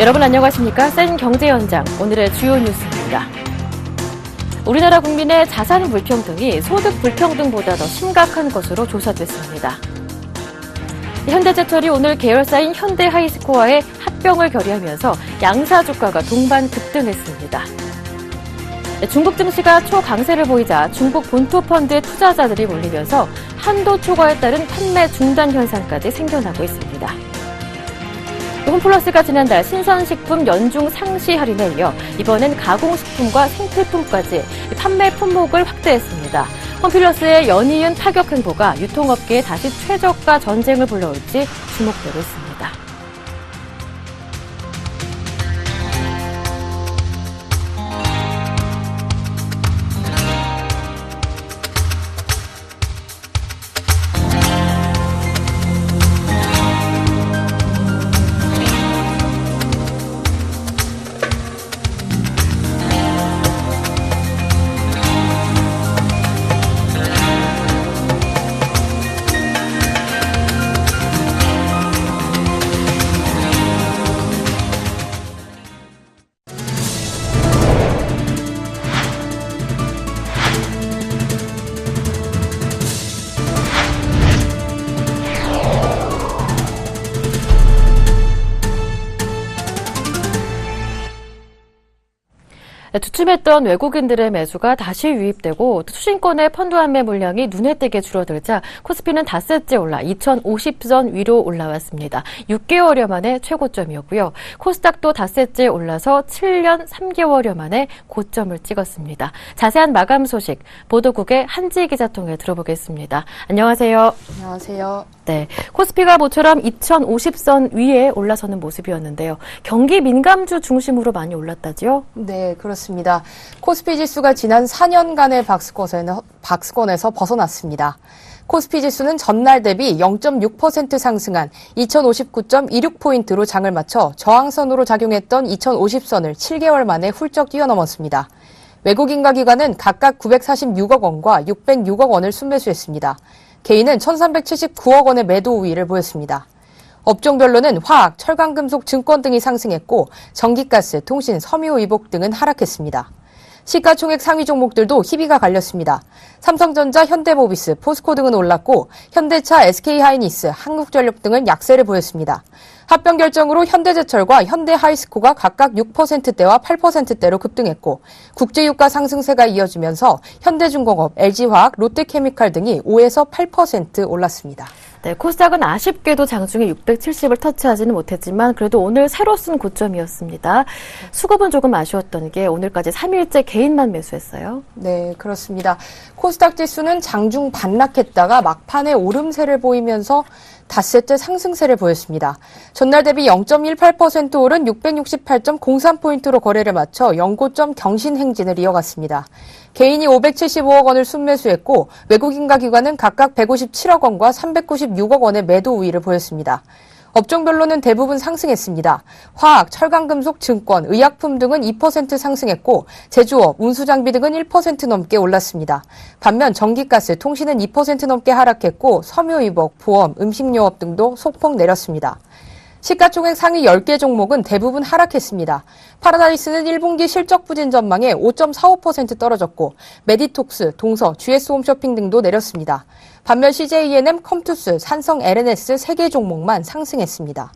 여러분 안녕하십니까? 센 경제 현장 오늘의 주요 뉴스입니다. 우리나라 국민의 자산 불평등이 소득 불평등보다 더 심각한 것으로 조사됐습니다. 현대제철이 오늘 계열사인 현대하이스코어의 합병을 결의하면서 양사 주가가 동반 급등했습니다. 중국 증시가 초강세를 보이자 중국 본토 펀드의 투자자들이 몰리면서 한도 초과에 따른 판매 중단 현상까지 생겨나고 있습니다. 홈플러스가 지난달 신선식품 연중 상시 할인에 이어 이번엔 가공식품과 생필품까지 판매 품목을 확대했습니다. 홈플러스의 연이은 타격 행보가 유통업계에 다시 최저가 전쟁을 불러올지 주목되고 있습니다. 주춤했던 외국인들의 매수가 다시 유입되고 투신권의 펀드 환매 물량이 눈에 띄게 줄어들자 코스피는 닷새째 올라 2050선 위로 올라왔습니다. 6개월여 만에 최고점이었고요. 코스닥도 닷새째 올라서 7년 3개월여 만에 고점을 찍었습니다. 자세한 마감 소식 보도국의 한지 기자 통해 들어보겠습니다. 안녕하세요. 안녕하세요. 네, 코스피가 모처럼 2050선 위에 올라서는 모습이었는데요. 경기 민감주 중심으로 많이 올랐다지요? 네, 그렇습니다. 코스피 지수가 지난 4년간의 박스권에서 벗어났습니다. 코스피 지수는 전날 대비 0.6% 상승한 2059.26포인트로 장을 마쳐 저항선으로 작용했던 2050선을 7개월 만에 훌쩍 뛰어넘었습니다. 외국인과 기관은 각각 946억 원과 606억 원을 순매수했습니다. 개인은 1,379억 원의 매도 우위를 보였습니다. 업종별로는 화학, 철강금속, 증권 등이 상승했고 전기가스, 통신, 섬유 의복 등은 하락했습니다. 시가총액 상위 종목들도 희비가 갈렸습니다. 삼성전자, 현대모비스, 포스코 등은 올랐고 현대차, SK하이닉스, 한국전력 등은 약세를 보였습니다. 합병 결정으로 현대제철과 현대하이스코가 각각 6%대와 8%대로 급등했고 국제유가 상승세가 이어지면서 현대중공업, LG화학, 롯데케미칼 등이 5에서 8% 올랐습니다. 네, 코스닥은 아쉽게도 장중에 670을 터치하지는 못했지만 그래도 오늘 새로 쓴 고점이었습니다. 수급은 조금 아쉬웠던 게 오늘까지 3일째 개인만 매수했어요. 네, 그렇습니다. 코스닥 지수는 장중 반락했다가 막판에 오름세를 보이면서 닷새째 상승세를 보였습니다. 전날 대비 0.18% 오른 668.03포인트로 거래를 마쳐 연고점 경신 행진을 이어갔습니다. 개인이 575억 원을 순매수했고 외국인과 기관은 각각 157억 원과 396억 원의 매도 우위를 보였습니다. 업종별로는 대부분 상승했습니다. 화학, 철강금속, 증권, 의약품 등은 2% 상승했고 제조업, 운수장비 등은 1% 넘게 올랐습니다. 반면 전기가스, 통신은 2% 넘게 하락했고 섬유의복, 보험, 음식료업 등도 소폭 내렸습니다. 시가총액 상위 10개 종목은 대부분 하락했습니다. 파라다이스는 1분기 실적 부진 전망에 5.45% 떨어졌고 메디톡스, 동서, GS홈쇼핑 등도 내렸습니다. 반면 CJENM, 컴투스, 산성, LNS 3개 종목만 상승했습니다.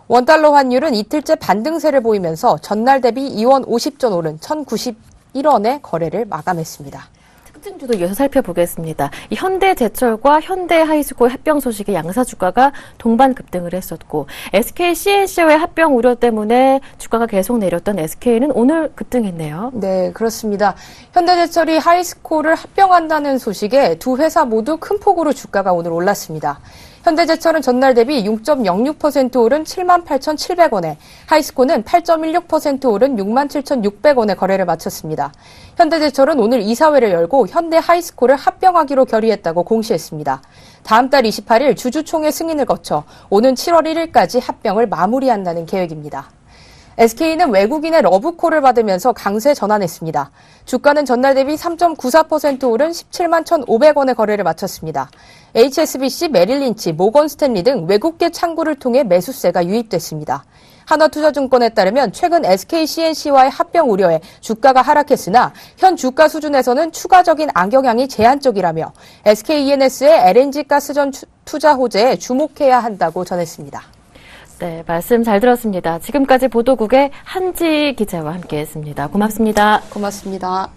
원달러 환율은 이틀째 반등세를 보이면서 전날 대비 2원 50전 오른 1,091원의 거래를 마감했습니다. 특징주도 이어서 살펴보겠습니다. 이 현대제철과 현대하이스코의 합병 소식에 양사 주가가 동반 급등을 했었고 SK CNC와의 합병 우려 때문에 주가가 계속 내렸던 SK는 오늘 급등했네요. 네, 그렇습니다. 현대제철이 하이스코를 합병한다는 소식에 두 회사 모두 큰 폭으로 주가가 오늘 올랐습니다. 현대제철은 전날 대비 6.06% 오른 78,700원에 하이스코는 8.16% 오른 67,600원에 거래를 마쳤습니다. 현대제철은 오늘 이사회를 열고 현대하이스코를 합병하기로 결의했다고 공시했습니다. 다음 달 28일 주주총회 승인을 거쳐 오는 7월 1일까지 합병을 마무리한다는 계획입니다. SK는 외국인의 러브콜을 받으면서 강세 전환했습니다. 주가는 전날 대비 3.94% 오른 17만 1,500원의 거래를 마쳤습니다. HSBC, 메릴린치, 모건스탠리 등 외국계 창구를 통해 매수세가 유입됐습니다. 한화투자증권에 따르면 최근 SK-CNC와의 합병 우려에 주가가 하락했으나 현 주가 수준에서는 추가적인 악영향이 제한적이라며 SK-E&S의 LNG 가스전 투자 호재에 주목해야 한다고 전했습니다. 네, 말씀 잘 들었습니다. 지금까지 보도국의 한지 기자와 함께했습니다. 고맙습니다. 고맙습니다.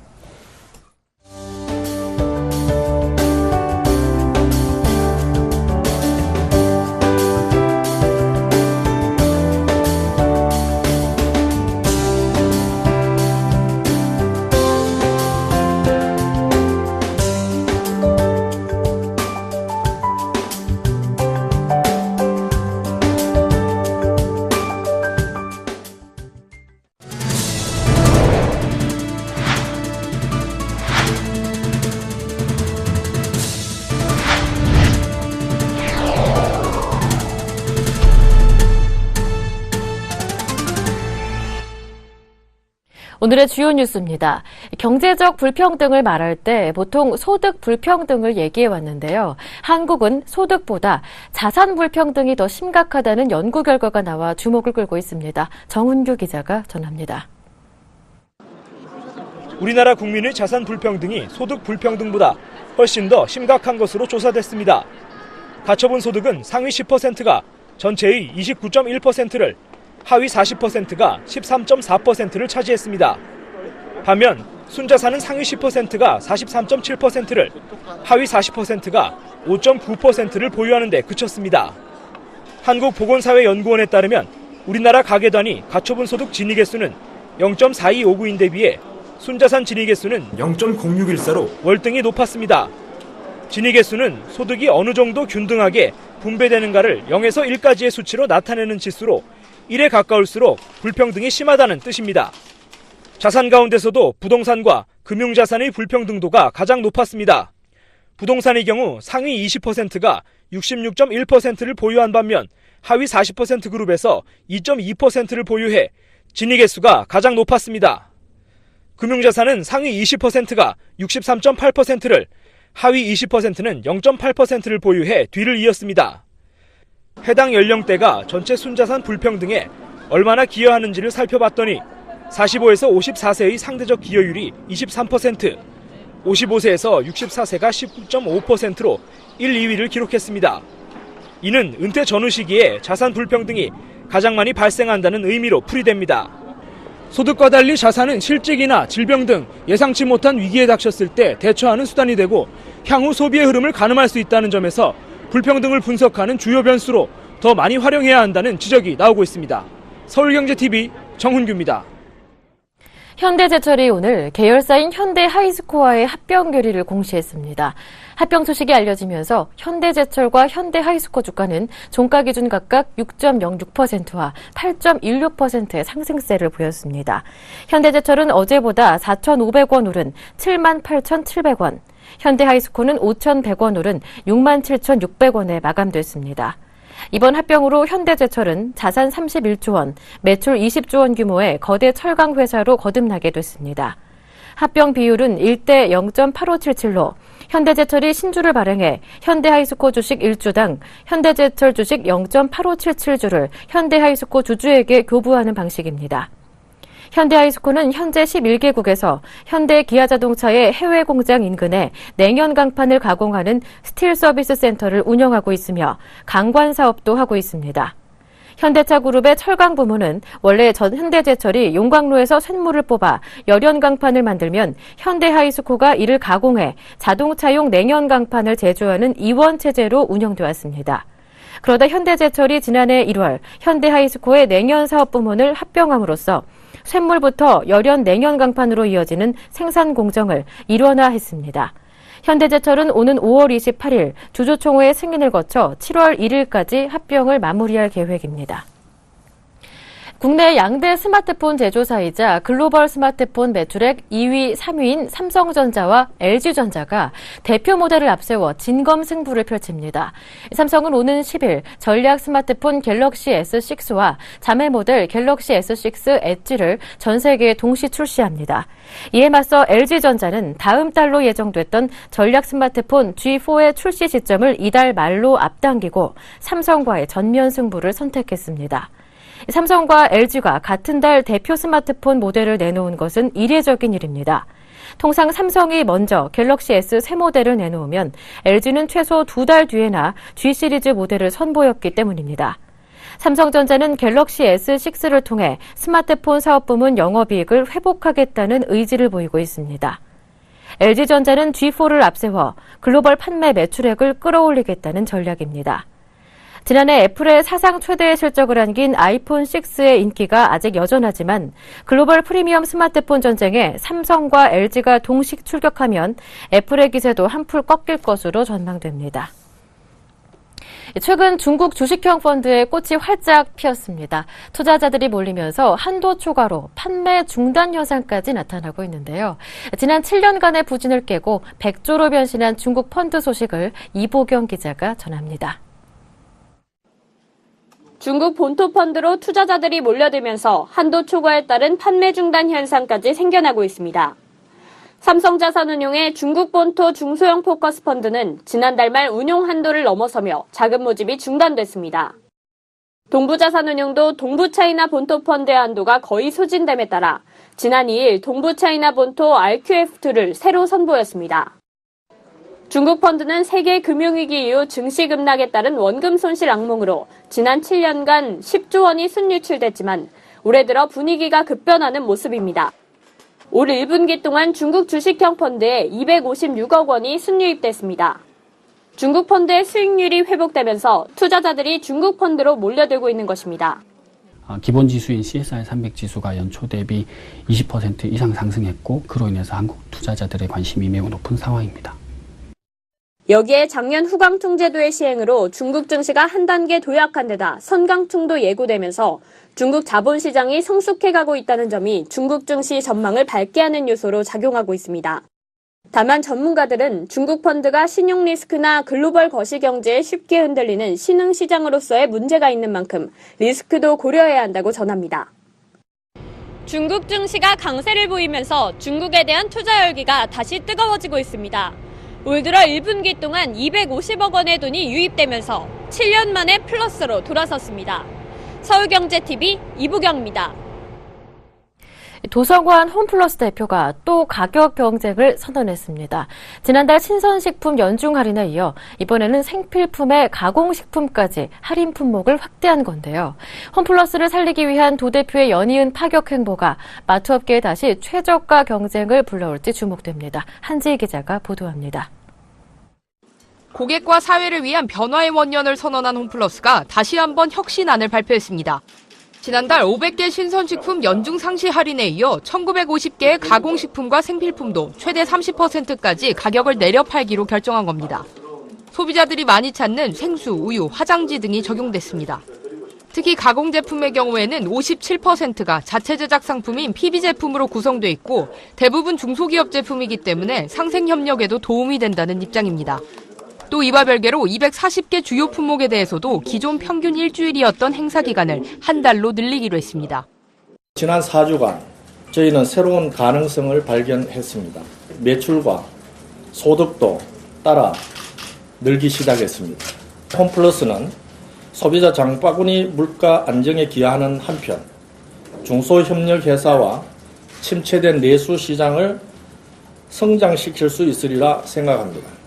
오늘의 주요 뉴스입니다. 경제적 불평등을 말할 때 보통 소득 불평등을 얘기해 왔는데요. 한국은 소득보다 자산 불평등이 더 심각하다는 연구 결과가 나와 주목을 끌고 있습니다. 정훈규 기자가 전합니다. 우리나라 국민의 자산 불평등이 소득 불평등보다 훨씬 더 심각한 것으로 조사됐습니다. 가처분 소득은 상위 10%가 전체의 29.1%를, 하위 40%가 13.4%를 차지했습니다. 반면 순자산은 상위 10%가 43.7%를, 하위 40%가 5.9%를 보유하는 데 그쳤습니다. 한국보건사회연구원에 따르면 우리나라 가계단위 가처분 소득 진위 개수는 0.4259인데 비해 순자산 진위 개수는 0.0614로 월등히 높았습니다. 진위 개수는 소득이 어느 정도 균등하게 분배되는가를 0에서 1까지의 수치로 나타내는 지수로 1에 가까울수록 불평등이 심하다는 뜻입니다. 자산 가운데서도 부동산과 금융자산의 불평등도가 가장 높았습니다. 부동산의 경우 상위 20%가 66.1%를 보유한 반면 하위 40% 그룹에서 2.2%를 보유해 진위 개수가 가장 높았습니다. 금융자산은 상위 20%가 63.8%를, 하위 20%는 0.8%를 보유해 뒤를 이었습니다. 해당 연령대가 전체 순자산 불평등에 얼마나 기여하는지를 살펴봤더니 45에서 54세의 상대적 기여율이 23%, 55세에서 64세가 19.5%로 1, 2위를 기록했습니다. 이는 은퇴 전후 시기에 자산 불평등이 가장 많이 발생한다는 의미로 풀이됩니다. 소득과 달리 자산은 실직이나 질병 등 예상치 못한 위기에 닥쳤을 때 대처하는 수단이 되고 향후 소비의 흐름을 가늠할 수 있다는 점에서 불평등을 분석하는 주요 변수로 더 많이 활용해야 한다는 지적이 나오고 있습니다. 서울경제TV 정훈규입니다. 현대제철이 오늘 계열사인 현대하이스코어와의 합병 결의를 공시했습니다. 합병 소식이 알려지면서 현대제철과 현대하이스코어 주가는 종가 기준 각각 6.06%와 8.16%의 상승세를 보였습니다. 현대제철은 어제보다 4,500원 오른 78,700원, 현대하이스코어는 5,100원 오른 67,600원에 마감됐습니다. 이번 합병으로 현대제철은 자산 31조 원, 매출 20조 원 규모의 거대 철강 회사로 거듭나게 됐습니다. 합병 비율은 1대 0.8577로 현대제철이 신주를 발행해 현대하이스코어 주식 1주당 현대제철 주식 0.8577주를 현대하이스코어 주주에게 교부하는 방식입니다. 현대하이스코어는 현재 11개국에서 현대기아자동차의 해외 공장 인근에 냉연 강판을 가공하는 스틸 서비스 센터를 운영하고 있으며 강관 사업도 하고 있습니다. 현대차 그룹의 철강 부문은 원래 전 현대제철이 용광로에서 쇳물을 뽑아 열연 강판을 만들면 현대하이스코어가 이를 가공해 자동차용 냉연 강판을 제조하는 이원 체제로 운영돼 왔습니다. 그러다 현대제철이 지난해 1월 현대하이스코어의 냉연 사업 부문을 합병함으로써 쇳물부터 열연 냉연 강판으로 이어지는 생산 공정을 일원화했습니다. 현대제철은 오는 5월 28일 주주총회 승인을 거쳐 7월 1일까지 합병을 마무리할 계획입니다. 국내 양대 스마트폰 제조사이자 글로벌 스마트폰 매출액 2위, 3위인 삼성전자와 LG전자가 대표 모델을 앞세워 진검승부를 펼칩니다. 삼성은 오는 10일 전략 스마트폰 갤럭시 S6와 자매 모델 갤럭시 S6 엣지를 전 세계에 동시 출시합니다. 이에 맞서 LG전자는 다음 달로 예정됐던 전략 스마트폰 G4의 출시 시점을 이달 말로 앞당기고 삼성과의 전면 승부를 선택했습니다. 삼성과 LG가 같은 달 대표 스마트폰 모델을 내놓은 것은 이례적인 일입니다. 통상 삼성이 먼저 갤럭시 S 새 모델을 내놓으면 LG는 최소 2달 뒤에나 G 시리즈 모델을 선보였기 때문입니다. 삼성전자는 갤럭시 S6를 통해 스마트폰 사업 부문 영업이익을 회복하겠다는 의지를 보이고 있습니다. LG전자는 G4를 앞세워 글로벌 판매 매출액을 끌어올리겠다는 전략입니다. 지난해 애플의 사상 최대의 실적을 안긴 아이폰 6의 인기가 아직 여전하지만 글로벌 프리미엄 스마트폰 전쟁에 삼성과 LG가 동시 출격하면 애플의 기세도 한풀 꺾일 것으로 전망됩니다. 최근 중국 주식형 펀드의 꽃이 활짝 피었습니다. 투자자들이 몰리면서 한도 초과로 판매 중단 현상까지 나타나고 있는데요. 지난 7년간의 부진을 깨고 100조로 변신한 중국 펀드 소식을 이보경 기자가 전합니다. 중국 본토 펀드로 투자자들이 몰려들면서 한도 초과에 따른 판매 중단 현상까지 생겨나고 있습니다. 삼성자산운용의 중국 본토 중소형 포커스 펀드는 지난달 말 운용 한도를 넘어서며 자금 모집이 중단됐습니다. 동부자산운용도 동부차이나 본토 펀드의 한도가 거의 소진됨에 따라 지난 2일 동부차이나 본토 RQF2를 새로 선보였습니다. 중국 펀드는 세계 금융위기 이후 증시 급락에 따른 원금 손실 악몽으로 지난 7년간 10조 원이 순유출됐지만 올해 들어 분위기가 급변하는 모습입니다. 올 1분기 동안 중국 주식형 펀드에 256억 원이 순유입됐습니다. 중국 펀드의 수익률이 회복되면서 투자자들이 중국 펀드로 몰려들고 있는 것입니다. 기본 지수인 CSI 300 지수가 연초 대비 20% 이상 상승했고 그로 인해서 한국 투자자들의 관심이 매우 높은 상황입니다. 여기에 작년 후강퉁 제도의 시행으로 중국 증시가 한 단계 도약한 데다 선강퉁도 예고되면서 중국 자본시장이 성숙해가고 있다는 점이 중국 증시 전망을 밝게 하는 요소로 작용하고 있습니다. 다만 전문가들은 중국 펀드가 신용 리스크나 글로벌 거시경제에 쉽게 흔들리는 신흥시장으로서의 문제가 있는 만큼 리스크도 고려해야 한다고 전합니다. 중국 증시가 강세를 보이면서 중국에 대한 투자 열기가 다시 뜨거워지고 있습니다. 올 들어 1분기 동안 250억 원의 돈이 유입되면서 7년 만에 플러스로 돌아섰습니다. 서울경제TV 이보경입니다. 도성환 홈플러스 대표가 또 가격 경쟁을 선언했습니다. 지난달 신선식품 연중 할인에 이어 이번에는 생필품의 가공식품까지 할인 품목을 확대한 건데요. 홈플러스를 살리기 위한 도 대표의 연이은 파격 행보가 마트업계에 다시 최저가 경쟁을 불러올지 주목됩니다. 한지희 기자가 보도합니다. 고객과 사회를 위한 변화의 원년을 선언한 홈플러스가 다시 한번 혁신안을 발표했습니다. 지난달 500개 신선식품 연중 상시 할인에 이어 1950개의 가공식품과 생필품도 최대 30%까지 가격을 내려 팔기로 결정한 겁니다. 소비자들이 많이 찾는 생수, 우유, 화장지 등이 적용됐습니다. 특히 가공제품의 경우에는 57%가 자체 제작 상품인 PB 제품으로 구성돼 있고 대부분 중소기업 제품이기 때문에 상생 협력에도 도움이 된다는 입장입니다. 또 이와 별개로 240개 주요 품목에 대해서도 기존 평균 일주일이었던 행사 기간을 한 달로 늘리기로 했습니다. 지난 4주간 저희는 새로운 가능성을 발견했습니다. 매출과 소득도 따라 늘기 시작했습니다. 홈플러스는 소비자 장바구니 물가 안정에 기여하는 한편 중소협력회사와 침체된 내수 시장을 성장시킬 수 있으리라 생각합니다.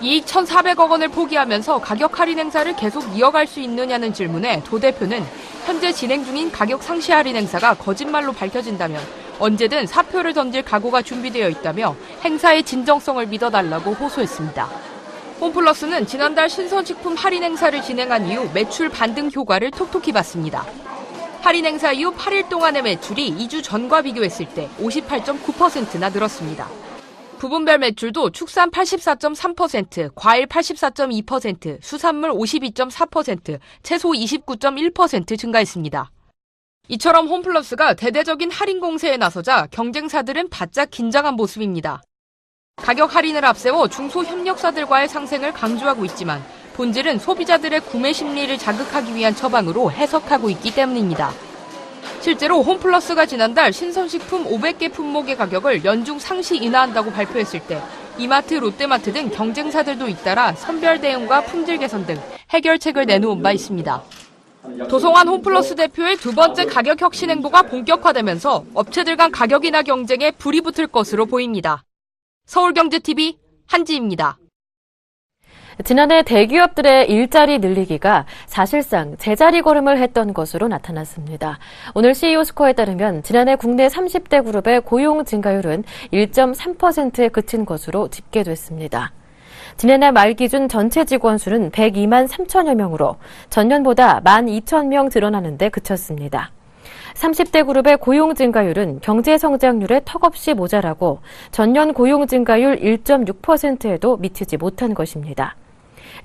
이익 1,400억 원을 포기하면서 가격 할인 행사를 계속 이어갈 수 있느냐는 질문에 도 대표는 현재 진행 중인 가격 상시 할인 행사가 거짓말로 밝혀진다면 언제든 사표를 던질 각오가 준비되어 있다며 행사의 진정성을 믿어달라고 호소했습니다. 홈플러스는 지난달 신선식품 할인 행사를 진행한 이후 매출 반등 효과를 톡톡히 봤습니다. 할인 행사 이후 8일 동안의 매출이 2주 전과 비교했을 때 58.9%나 늘었습니다. 부분별 매출도 축산 84.3%, 과일 84.2%, 수산물 52.4%, 채소 29.1% 증가했습니다. 이처럼 홈플러스가 대대적인 할인 공세에 나서자 경쟁사들은 바짝 긴장한 모습입니다. 가격 할인을 앞세워 중소협력사들과의 상생을 강조하고 있지만 본질은 소비자들의 구매 심리를 자극하기 위한 처방으로 해석하고 있기 때문입니다. 실제로 홈플러스가 지난달 신선식품 500개 품목의 가격을 연중 상시 인하한다고 발표했을 때 이마트, 롯데마트 등 경쟁사들도 잇따라 선별 대응과 품질 개선 등 해결책을 내놓은 바 있습니다. 도성환 홈플러스 대표의 두 번째 가격 혁신 행보가 본격화되면서 업체들 간 가격 인하 경쟁에 불이 붙을 것으로 보입니다. 서울경제TV 한지입니다. 지난해 대기업들의 일자리 늘리기가 사실상 제자리 걸음을 했던 것으로 나타났습니다. 오늘 CEO 스코어에 따르면 지난해 국내 30대 그룹의 고용 증가율은 1.3%에 그친 것으로 집계됐습니다. 지난해 말 기준 전체 직원 수는 102만 3천여 명으로 전년보다 12,000명 늘어나는 데 그쳤습니다. 30대 그룹의 고용 증가율은 경제 성장률에 턱없이 모자라고 전년 고용 증가율 1.6%에도 미치지 못한 것입니다.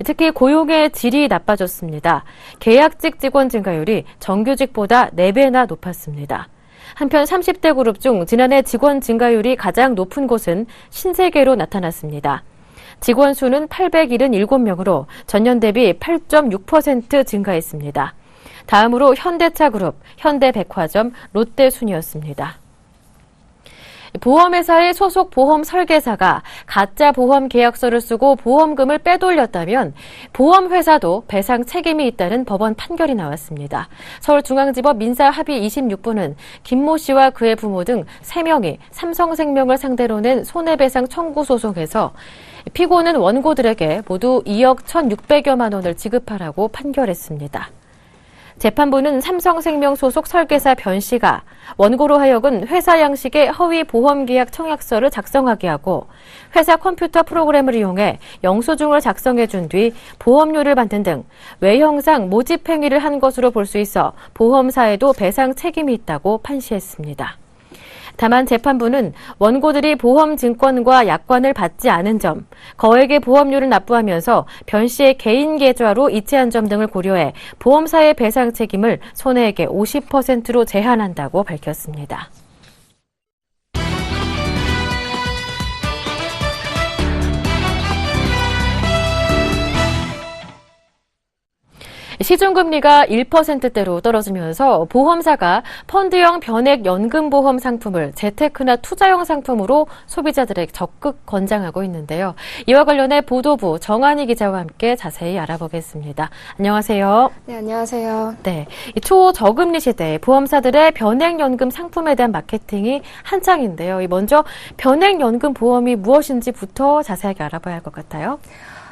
특히 고용의 질이 나빠졌습니다. 계약직 직원 증가율이 정규직보다 4배나 높았습니다. 한편 30대 그룹 중 지난해 직원 증가율이 가장 높은 곳은 신세계로 나타났습니다. 직원 수는 877명으로 전년 대비 8.6% 증가했습니다. 다음으로 현대차그룹, 현대백화점, 롯데 순이었습니다. 보험회사의 소속 보험 설계사가 가짜 보험 계약서를 쓰고 보험금을 빼돌렸다면 보험회사도 배상 책임이 있다는 법원 판결이 나왔습니다. 서울중앙지법 민사합의 26부는 김모 씨와 그의 부모 등 3명이 삼성생명을 상대로 낸 손해배상 청구 소송에서 피고는 원고들에게 모두 2억 1,600여만 원을 지급하라고 판결했습니다. 재판부는 삼성생명 소속 설계사 변 씨가 원고로 하여금 회사 양식의 허위 보험계약 청약서를 작성하게 하고 회사 컴퓨터 프로그램을 이용해 영수증을 작성해 준 뒤 보험료를 받는 등 외형상 모집 행위를 한 것으로 볼 수 있어 보험사에도 배상 책임이 있다고 판시했습니다. 다만 재판부는 원고들이 보험증권과 약관을 받지 않은 점, 거액의 보험료를 납부하면서 변 씨의 개인 계좌로 이체한 점 등을 고려해 보험사의 배상 책임을 손해액의 50%로 제한한다고 밝혔습니다. 시중금리가 1%대로 떨어지면서 보험사가 펀드형 변액연금보험 상품을 재테크나 투자형 상품으로 소비자들에게 적극 권장하고 있는데요. 이와 관련해 보도부 정한희 기자와 함께 자세히 알아보겠습니다. 안녕하세요. 네, 안녕하세요. 네, 초저금리 시대에 보험사들의 변액연금 상품에 대한 마케팅이 한창인데요. 먼저 변액연금 보험이 무엇인지부터 자세하게 알아봐야 할 것 같아요.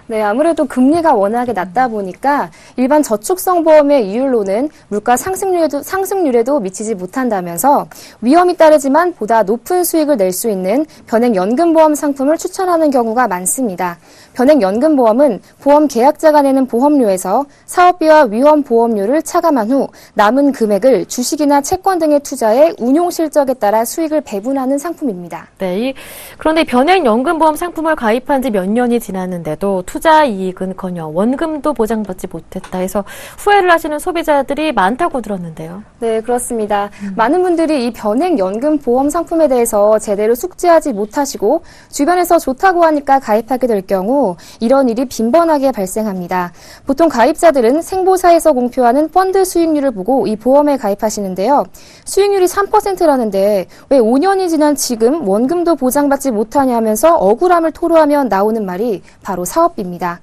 네, 아무래도 금리가 워낙에 낮다 보니까 일반 저축성 보험의 이율로는 물가 상승률에도 미치지 못한다면서 위험이 따르지만 보다 높은 수익을 낼 수 있는 변액연금보험 상품을 추천하는 경우가 많습니다. 변액연금보험은 보험 계약자가 내는 보험료에서 사업비와 위험보험료를 차감한 후 남은 금액을 주식이나 채권 등에 투자해 운용 실적에 따라 수익을 배분하는 상품입니다. 네, 그런데 변액연금보험 상품을 가입한 지 몇 년이 지났는데도 투자 이익은커녕 원금도 보장받지 못했다 해서 후회를 하시는 소비자들이 많다고 들었는데요. 네, 그렇습니다. 많은 분들이 이 변액연금보험 상품에 대해서 제대로 숙지하지 못하시고 주변에서 좋다고 하니까 가입하게 될 경우 이런 일이 빈번하게 발생합니다. 보통 가입자들은 생보사에서 공표하는 펀드 수익률을 보고 이 보험에 가입하시는데요. 수익률이 3%라는데 왜 5년이 지난 지금 원금도 보장받지 못하냐면서 억울함을 토로하면 나오는 말이 바로 사업비입니다.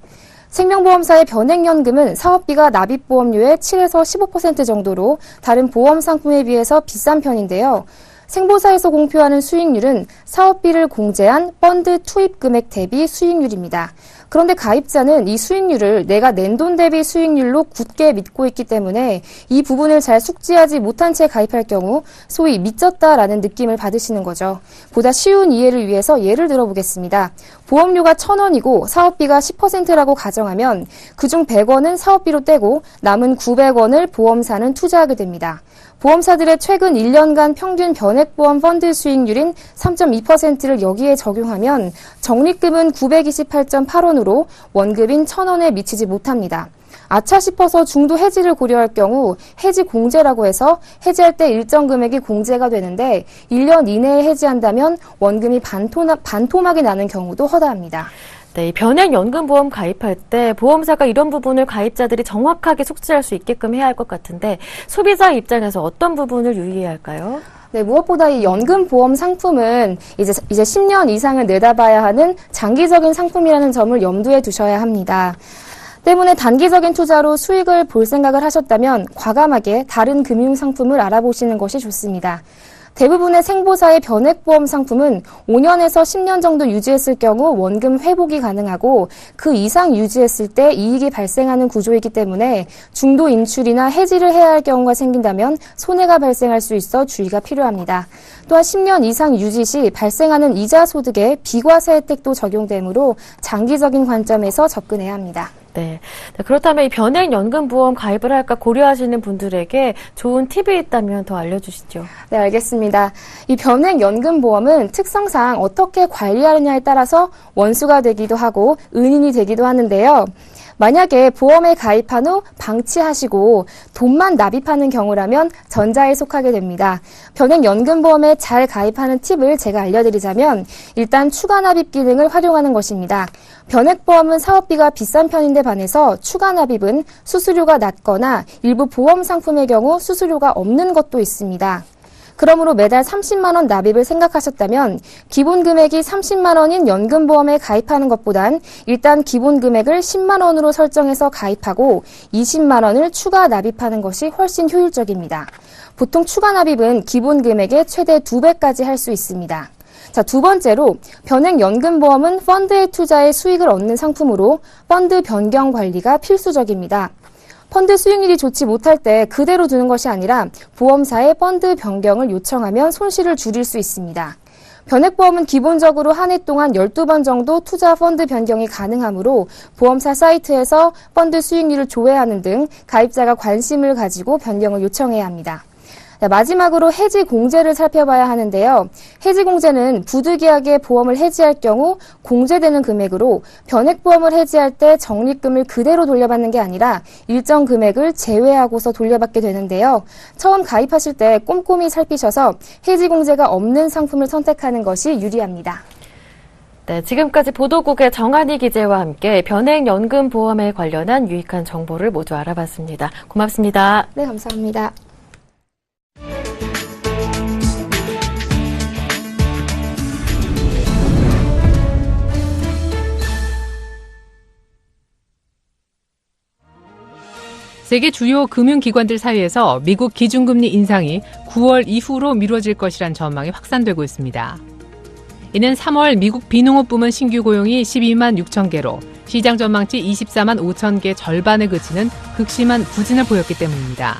생명보험사의 변액연금은 사업비가 납입보험료의 7에서 15% 정도로 다른 보험 상품에 비해서 비싼 편인데요. 생보사에서 공표하는 수익률은 사업비를 공제한 펀드 투입 금액 대비 수익률입니다. 그런데 가입자는 이 수익률을 내가 낸 돈 대비 수익률로 굳게 믿고 있기 때문에 이 부분을 잘 숙지하지 못한 채 가입할 경우 소위 미쳤다라는 느낌을 받으시는 거죠. 보다 쉬운 이해를 위해서 예를 들어보겠습니다. 보험료가 1,000원이고 사업비가 10%라고 가정하면 그중 100원은 사업비로 떼고 남은 900원을 보험사는 투자하게 됩니다. 보험사들의 최근 1년간 평균 변액보험 펀드 수익률인 3.2%를 여기에 적용하면 적립금은 928.8원으로 원금인 1,000원에 미치지 못합니다. 아차 싶어서 중도 해지를 고려할 경우 해지 공제라고 해서 해지할 때 일정 금액이 공제가 되는데 1년 이내에 해지한다면 원금이 반토막이 나는 경우도 허다합니다. 네, 변액연금보험 가입할 때 보험사가 이런 부분을 가입자들이 정확하게 숙지할 수 있게끔 해야 할 것 같은데 소비자 입장에서 어떤 부분을 유의해야 할까요? 네, 무엇보다 이 연금보험 상품은 이제 10년 이상을 내다봐야 하는 장기적인 상품이라는 점을 염두에 두셔야 합니다. 때문에 단기적인 투자로 수익을 볼 생각을 하셨다면 과감하게 다른 금융상품을 알아보시는 것이 좋습니다. 대부분의 생보사의 변액보험 상품은 5년에서 10년 정도 유지했을 경우 원금 회복이 가능하고 그 이상 유지했을 때 이익이 발생하는 구조이기 때문에 중도 인출이나 해지를 해야 할 경우가 생긴다면 손해가 발생할 수 있어 주의가 필요합니다. 또한 10년 이상 유지 시 발생하는 이자 소득에 비과세 혜택도 적용되므로 장기적인 관점에서 접근해야 합니다. 네. 그렇다면 이 변액연금보험 가입을 할까 고려하시는 분들에게 좋은 팁이 있다면 더 알려주시죠. 네, 알겠습니다. 이 변액연금보험은 특성상 어떻게 관리하느냐에 따라서 원수가 되기도 하고 은인이 되기도 하는데요. 만약에 보험에 가입한 후 방치하시고 돈만 납입하는 경우라면 전자에 속하게 됩니다. 변액연금보험에 잘 가입하는 팁을 제가 알려드리자면 일단 추가 납입 기능을 활용하는 것입니다. 변액보험은 사업비가 비싼 편인데 반해서 추가 납입은 수수료가 낮거나 일부 보험 상품의 경우 수수료가 없는 것도 있습니다. 그러므로 매달 30만 원 납입을 생각하셨다면 기본 금액이 30만 원인 연금보험에 가입하는 것보단 일단 기본 금액을 10만 원으로 설정해서 가입하고 20만 원을 추가 납입하는 것이 훨씬 효율적입니다. 보통 추가 납입은 기본 금액의 최대 2배까지 할 수 있습니다. 자, 두 번째로 변액연금보험은 펀드의 투자에 수익을 얻는 상품으로 펀드 변경 관리가 필수적입니다. 펀드 수익률이 좋지 못할 때 그대로 두는 것이 아니라 보험사에 펀드 변경을 요청하면 손실을 줄일 수 있습니다. 변액보험은 기본적으로 한 해 동안 12번 정도 투자 펀드 변경이 가능하므로 보험사 사이트에서 펀드 수익률을 조회하는 등 가입자가 관심을 가지고 변경을 요청해야 합니다. 마지막으로 해지 공제를 살펴봐야 하는데요. 해지 공제는 부득이하게 보험을 해지할 경우 공제되는 금액으로 변액보험을 해지할 때 적립금을 그대로 돌려받는 게 아니라 일정 금액을 제외하고서 돌려받게 되는데요. 처음 가입하실 때 꼼꼼히 살피셔서 해지 공제가 없는 상품을 선택하는 것이 유리합니다. 네, 지금까지 보도국의 정한희 기자와 함께 변액연금보험에 관련한 유익한 정보를 모두 알아봤습니다. 고맙습니다. 네, 감사합니다. 세계 주요 금융기관들 사이에서 미국 기준금리 인상이 9월 이후로 미뤄질 것이란 전망이 확산되고 있습니다. 이는 3월 미국 비농업 부문 신규 고용이 12만 6천 개로 시장 전망치 24만 5천 개 절반에 그치는 극심한 부진을 보였기 때문입니다.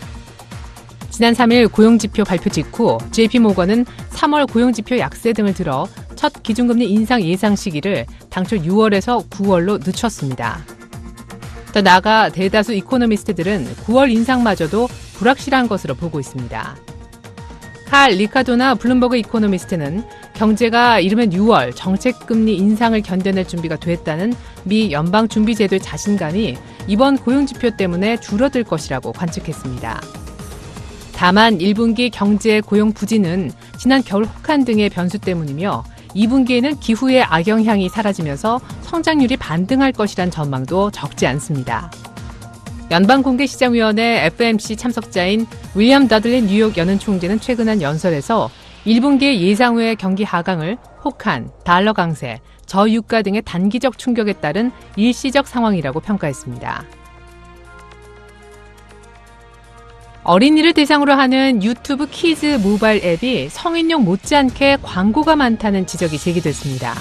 지난 3일 고용지표 발표 직후 JP모건은 3월 고용지표 약세 등을 들어 첫 기준금리 인상 예상 시기를 당초 6월에서 9월로 늦췄습니다. 더 나아가 대다수 이코노미스트들은 9월 인상마저도 불확실한 것으로 보고 있습니다. 칼 리카도나 블룸버그 이코노미스트는 경제가 이르면 6월 정책금리 인상을 견뎌낼 준비가 됐다는 미 연방준비제도의 자신감이 이번 고용지표 때문에 줄어들 것이라고 관측했습니다. 다만 1분기 경제 고용 부진은 지난 겨울 혹한 등의 변수 때문이며 2분기에는 기후의 악영향이 사라지면서 성장률이 반등할 것이란 전망도 적지 않습니다. 연방공개시장위원회 FMC 참석자인 윌리엄 더들리 뉴욕 연은 총재는 최근 한 연설에서 1분기의 예상 외의 경기 하강을 혹한, 달러 강세, 저유가 등의 단기적 충격에 따른 일시적 상황이라고 평가했습니다. 어린이를 대상으로 하는 유튜브 키즈 모바일 앱이 성인용 못지않게 광고가 많다는 지적이 제기됐습니다.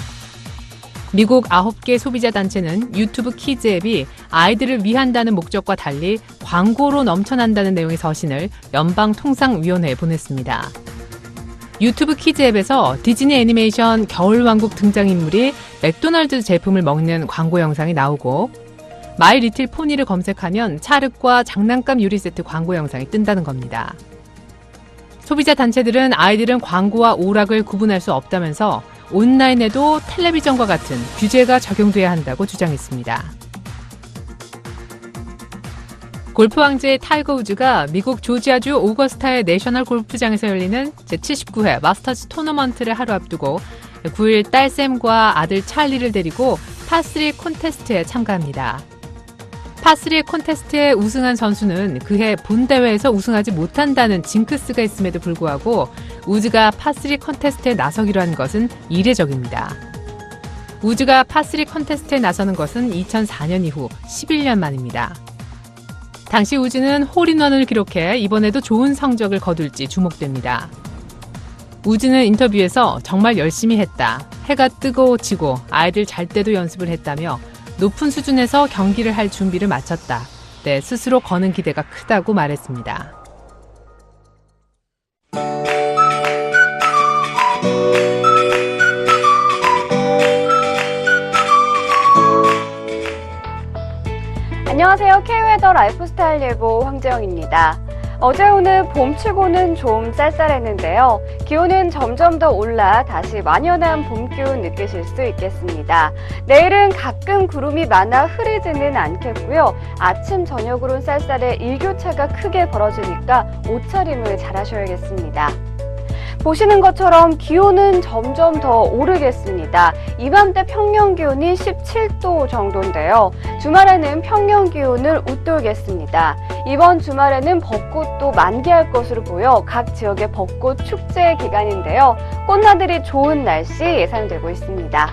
미국 9개 소비자 단체는 유튜브 키즈 앱이 아이들을 위한다는 목적과 달리 광고로 넘쳐난다는 내용의 서신을 연방통상위원회에 보냈습니다. 유튜브 키즈 앱에서 디즈니 애니메이션 겨울왕국 등장인물이 맥도날드 제품을 먹는 광고 영상이 나오고 마이 리틀 포니를 검색하면 찰흙과 장난감 유리 세트 광고 영상이 뜬다는 겁니다. 소비자 단체들은 아이들은 광고와 오락을 구분할 수 없다면서 온라인에도 텔레비전과 같은 규제가 적용돼야 한다고 주장했습니다. 골프 왕제 타이거 우즈가 미국 조지아주 오거스타의 내셔널 골프장에서 열리는 제79회 마스터즈 토너먼트를 하루 앞두고 9일 딸 샘과 아들 찰리를 데리고 파3 콘테스트에 참가합니다. 파3 콘테스트에 우승한 선수는 그해 본 대회에서 우승하지 못한다는 징크스가 있음에도 불구하고 우즈가 파3 콘테스트에 나서기로 한 것은 이례적입니다. 우즈가 파3 컨테스트에 나서는 것은 2004년 이후 11년 만입니다. 당시 우즈는 홀인원을 기록해 이번에도 좋은 성적을 거둘지 주목됩니다. 우즈는 인터뷰에서 정말 열심히 했다. 해가 뜨고 지고 아이들 잘 때도 연습을 했다며 높은 수준에서 경기를 할 준비를 마쳤다. 내 스스로 거는 기대가 크다고 말했습니다. 안녕하세요. K웨더 라이프스타일 예보 황재영입니다. 어제 오늘 봄치고는 좀 쌀쌀했는데요. 기온은 점점 더 올라 다시 완연한 봄 기운 느끼실 수 있겠습니다. 내일은 가끔 구름이 많아 흐리지는 않겠고요. 아침 저녁으로는 쌀쌀해 일교차가 크게 벌어지니까 옷차림을 잘 하셔야겠습니다. 보시는 것처럼 기온은 점점 더 오르겠습니다. 이맘때 평년 기온이 17도 정도인데요. 주말에는 평년 기온을 웃돌겠습니다. 이번 주말에는 벚꽃도 만개할 것으로 보여 각 지역의 벚꽃 축제 기간인데요. 꽃나들이 좋은 날씨 예상되고 있습니다.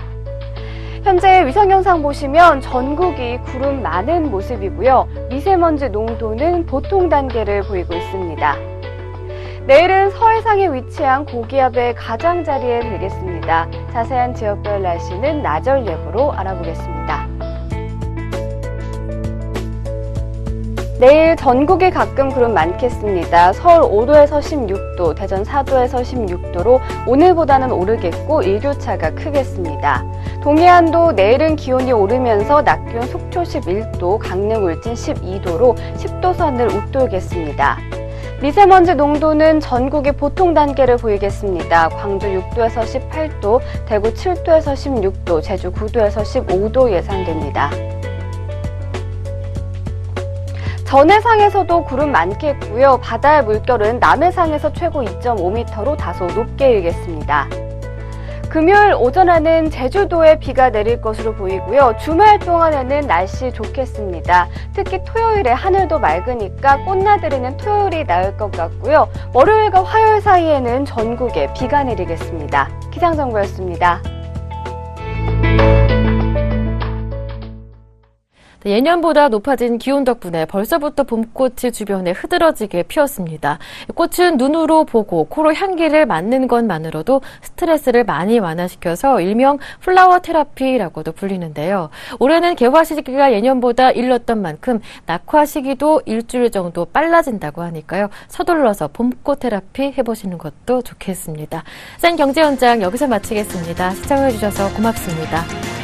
현재 위성 영상 보시면 전국이 구름 많은 모습이고요. 미세먼지 농도는 보통 단계를 보이고 있습니다. 내일은 서해상에 위치한 고기압의 가장자리에 들겠습니다. 자세한 지역별 날씨는 나절 예보로 알아보겠습니다. 내일 전국에 가끔 구름 많겠습니다. 서울 5도에서 16도, 대전 4도에서 16도로 오늘보다는 오르겠고 일교차가 크겠습니다. 동해안도 내일은 기온이 오르면서 낮 기온 속초 11도, 강릉 울진 12도로 10도 선을 웃돌겠습니다. 미세먼지 농도는 전국의 보통 단계를 보이겠습니다. 광주 6도에서 18도, 대구 7도에서 16도, 제주 9도에서 15도 예상됩니다. 전해상에서도 구름 많겠고요. 바다의 물결은 남해상에서 최고 2.5m로 다소 높게 일겠습니다. 금요일 오전에는 제주도에 비가 내릴 것으로 보이고요. 주말 동안에는 날씨 좋겠습니다. 특히 토요일에 하늘도 맑으니까 꽃나들이는 토요일이 나을 것 같고요. 월요일과 화요일 사이에는 전국에 비가 내리겠습니다. 기상정보였습니다. 예년보다 높아진 기온 덕분에 벌써부터 봄꽃이 주변에 흐드러지게 피었습니다. 꽃은 눈으로 보고 코로 향기를 맡는 것만으로도 스트레스를 많이 완화시켜서 일명 플라워 테라피라고도 불리는데요. 올해는 개화 시기가 예년보다 일렀던 만큼 낙화 시기도 일주일 정도 빨라진다고 하니까요. 서둘러서 봄꽃 테라피 해보시는 것도 좋겠습니다. 생 경제 현장 여기서 마치겠습니다. 시청해주셔서 고맙습니다.